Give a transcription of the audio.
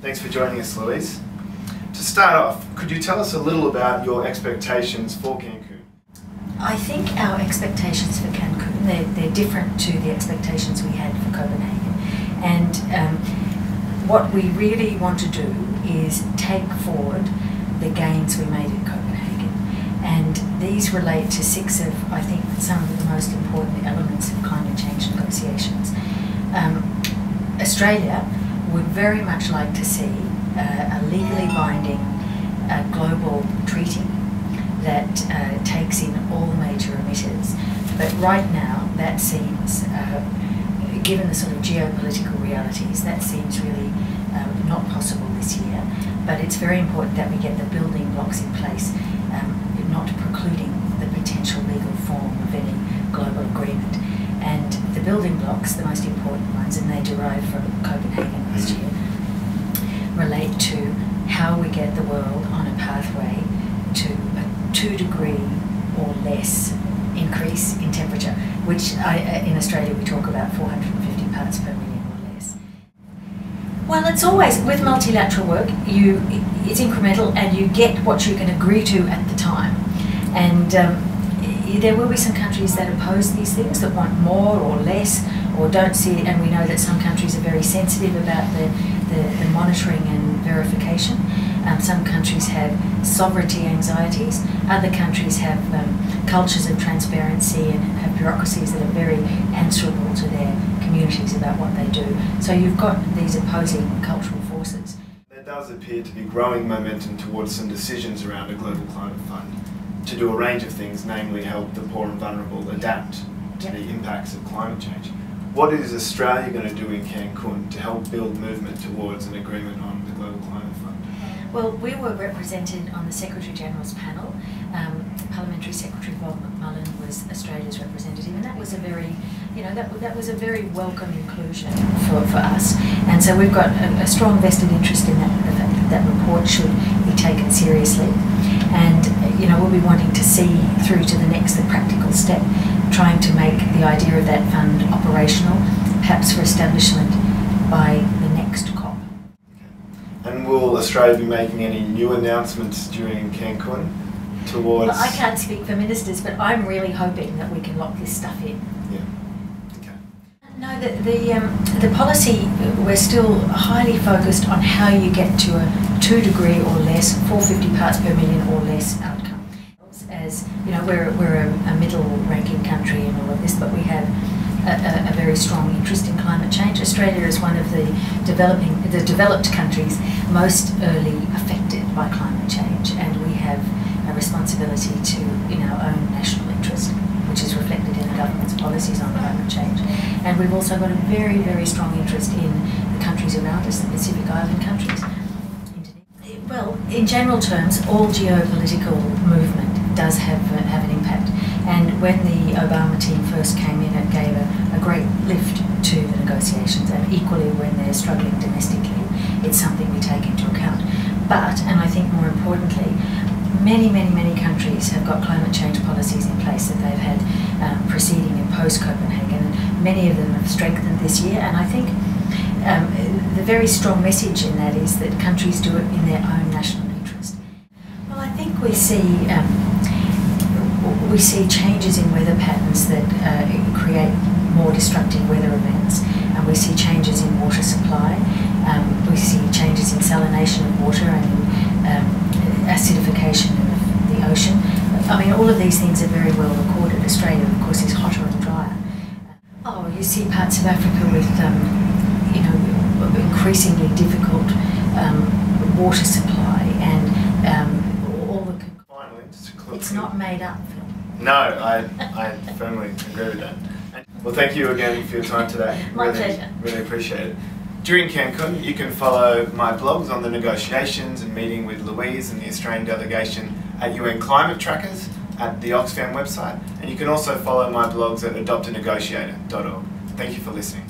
Thanks for joining us, Louise. To start off, could you tell us a little about your expectations for Cancun? I think our expectations for Cancun, they're different to the expectations we had for Copenhagen. And what we really want to do is take forward the gains we made in Copenhagen. And these relate to 6 of, I think, some of the most important elements of climate change negotiations. Australia would very much like to see a legally binding global treaty that takes in all major emitters. But right now, that seems, given the sort of geopolitical realities, that seems really not possible this year. But it's very important that we get the building blocks in place, not precluding the potential legal form of any global agreement. And the building blocks, the most important ones, and they derive from Copenhagen last year, relate to how we get the world on a pathway to a 2-degree or less increase in temperature, which in Australia we talk about 450 parts per million or less. Well, it's always, with multilateral work, it's incremental and you get what you can agree to at the time. And there will be some countries that oppose these things, that want more or less, or don't see it, and we know that some countries are very sensitive about the monitoring and verification. Some countries have sovereignty anxieties, other countries have cultures of transparency and have bureaucracies that are very answerable to their communities about what they do. So you've got these opposing cultural forces. There does appear to be growing momentum towards some decisions around a global climate fund to do a range of things, namely help the poor and vulnerable adapt to the impacts of climate change. What is Australia going to do in Cancun to help build movement towards an agreement on the Global Climate Fund? Well, we were represented on the Secretary-General's panel. Parliamentary Secretary Bob McMullen was Australia's representative, and that was a very, that was a very welcome inclusion for us. And so we've got a strong vested interest in that, the fact that that report should be taken seriously. And we'll be wanting to see through to the next, the practical step, trying to make the idea of that fund operational, perhaps for establishment by the next COP. And will Australia be making any new announcements during Cancun towards... Well, I can't speak for ministers, but I'm really hoping that we can lock this stuff in. Yeah. Okay. No, the policy, we're still highly focused on how you get to a 2-degree or less, 450 parts per million or less outcome. As we're a middle-ranking country in all of this, but we have a very strong interest in climate change. Australia is one of the developed countries most early affected by climate change, and we have a responsibility to, in our own national interest, which is reflected in the government's policies on climate change. And we've also got a very, very strong interest in the countries around us, the Pacific Island countries. Well, in general terms, all geopolitical movement does have an impact. And when the Obama team first came in, it gave a great lift to the negotiations. And equally, when they're struggling domestically, it's something we take into account. But, and I think more importantly, many countries have got climate change policies in place that they've had preceding and post-Copenhagen. And many of them have strengthened this year. And I think the very strong message in that is that countries do it in their own national interest. Well, I think we see changes in weather patterns that create more destructive weather events, and we see changes in water supply. We see changes in salination of water and in acidification of the ocean. I mean, all of these things are very well recorded. Australia, of course, is hotter and drier. You see parts of Africa with increasingly difficult water supply and all the... Finally, it's not made up, Phil. No, I firmly agree with that. Well, thank you again for your time today. My pleasure. Really appreciate it. During Cancun, you can follow my blogs on the negotiations and meeting with Louise and the Australian delegation at UN Climate Trackers at the Oxfam website, and you can also follow my blogs at adoptanegotiator.org. Thank you for listening.